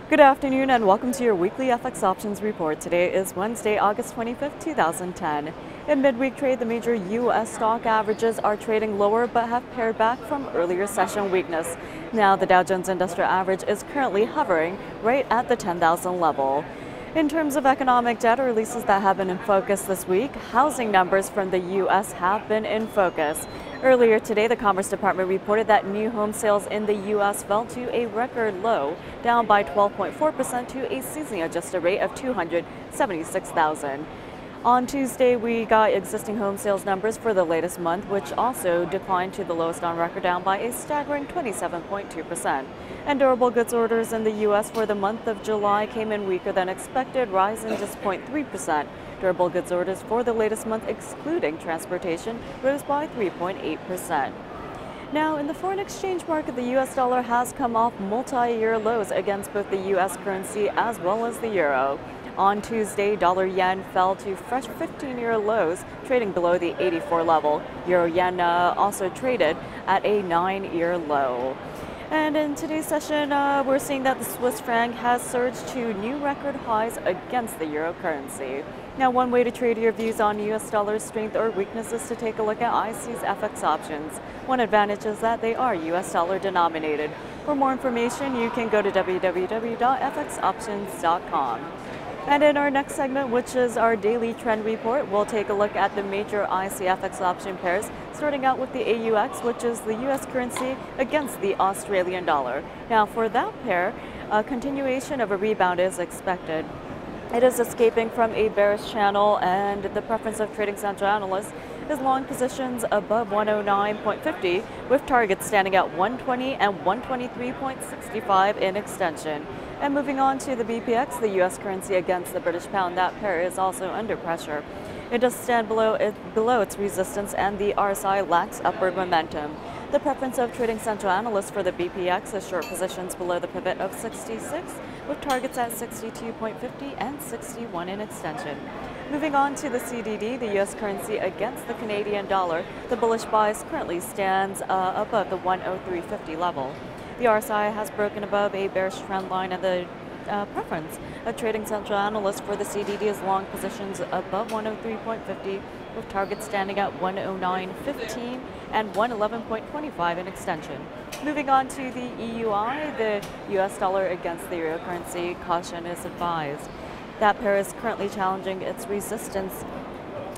Good afternoon and welcome to your weekly FX options report. Today is Wednesday, August 25th, 2010. In midweek trade, the major U.S. stock averages are trading lower but have pared back from earlier session weakness. Now the Dow Jones Industrial Average is currently hovering right at the 10,000 level. In terms of economic data releases that have been in focus this week, housing numbers from the U.S. have been in focus. Earlier today, the Commerce Department reported that new home sales in the U.S. fell to a record low, down by 12.4% to a seasonally adjusted rate of 276,000. On Tuesday, we got existing home sales numbers for the latest month, which also declined to the lowest on record, down by a staggering 27.2%. And durable goods orders in the U.S. for the month of July came in weaker than expected, rising just 0.3%. Durable goods orders for the latest month, excluding transportation, rose by 3.8%. Now, in the foreign exchange market, the U.S. dollar has come off multi-year lows against both the U.S. currency as well as the euro. On Tuesday, dollar-yen fell to fresh 15-year lows, trading below the 84 level. Euro-yen also traded at a 9-year low. And in today's session, we're seeing that the Swiss franc has surged to new record highs against the euro currency. Now, one way to trade your views on U.S. dollar strength or weakness is to take a look at IC's FX options. One advantage is that they are U.S. dollar denominated. For more information, you can go to www.fxoptions.com. And in our next segment, which is our daily trend report, we'll take a look at the major ICFX option pairs, starting out with the AUX, which is the U.S. currency against the Australian dollar. Now, for that pair, a continuation of a rebound is expected. It is escaping from a bearish channel, and the preference of trading central analysts is long positions above 109.50, with targets standing at 120 and 123.65 in extension. And moving on to the BPX, the U.S. currency against the British pound, that pair is also under pressure. It does stand below its resistance, and the RSI lacks upward momentum. The preference of trading central analysts for the BPX is short positions below the pivot of 66, with targets at 62.50 and 61 in extension. Moving on to the CDD, the U.S. currency against the Canadian dollar, the bullish bias currently stands above the 103.50 level. The RSI has broken above a bearish trend line, and the preference of trading central analysts for the CDD is long positions above 103.50, with targets standing at 109.15 and 111.25 in extension. Moving on to the EUI, the U.S. dollar against the euro currency, caution is advised. That pair is currently challenging its resistance,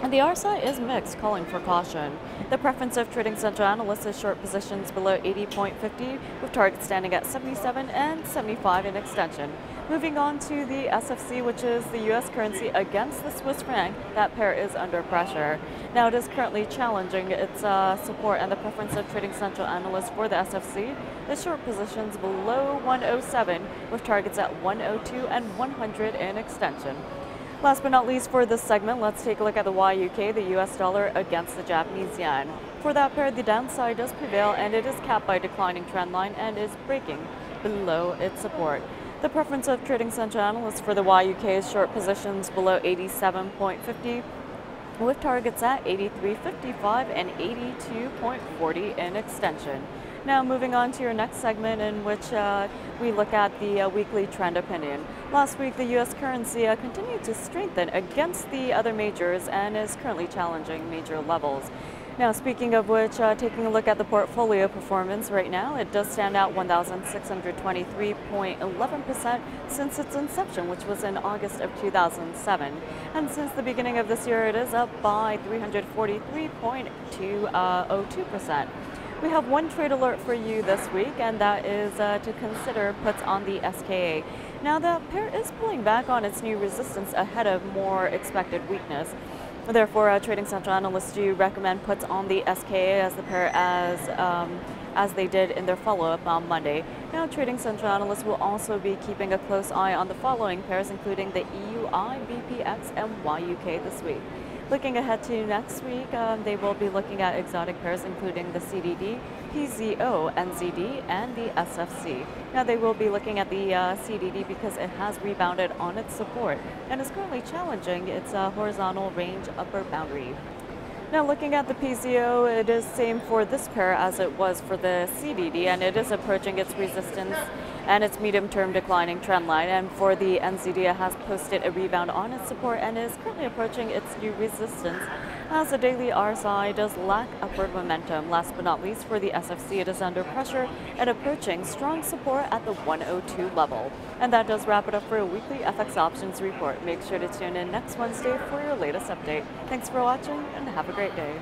and the RSI is mixed, calling for caution. The preference of trading central analysts is short positions below 80.50, with targets standing at 77 and 75 in extension. Moving on to the SFC, which is the U.S. currency against the Swiss franc, that pair is under pressure. Now, it is currently challenging its support, and the preference of trading central analysts for the SFC is short positions below 107, with targets at 102 and 100 in extension. Last but not least for this segment, let's take a look at the YUK, the US dollar against the Japanese yen. For that pair, the downside does prevail, and it is capped by a declining trend line and is breaking below its support. The preference of trading central analysts for the YUK is short positions below 87.50, with targets at 83.55 and 82.40 in extension. Now, moving on to your next segment, in which we look at the weekly trend opinion. Last week, the U.S. currency continued to strengthen against the other majors and is currently challenging major levels. Now, speaking of which, taking a look at the portfolio performance right now, it does stand out 1,623.11% since its inception, which was in August of 2007. And since the beginning of this year, it is up by 343.202%. We have one trade alert for you this week, and that is to consider puts on the SKA. Now, the pair is pulling back on its new resistance ahead of more expected weakness. Therefore, trading central analysts do recommend puts on the SKA as the pair as they did in their follow-up on Monday. Now, trading central analysts will also be keeping a close eye on the following pairs, including the EUI, BPX, and YUK this week. Looking ahead to next week, they will be looking at exotic pairs, including the CDD, PZO, NZD, and the SFC. Now, they will be looking at the CDD because it has rebounded on its support and is currently challenging its horizontal range upper boundary. Now, looking at the PZO, it is same for this pair as it was for the CDD, and it is approaching its resistance and its medium-term declining trend line. And for the NZD, it has posted a rebound on its support and is currently approaching its new resistance, as the daily RSI does lack upward momentum. Last but not least, for the SFC, it is under pressure and approaching strong support at the 102 level. And that does wrap it up for a weekly FX options report. Make sure to tune in next Wednesday for your latest update. Thanks for watching and have a great day.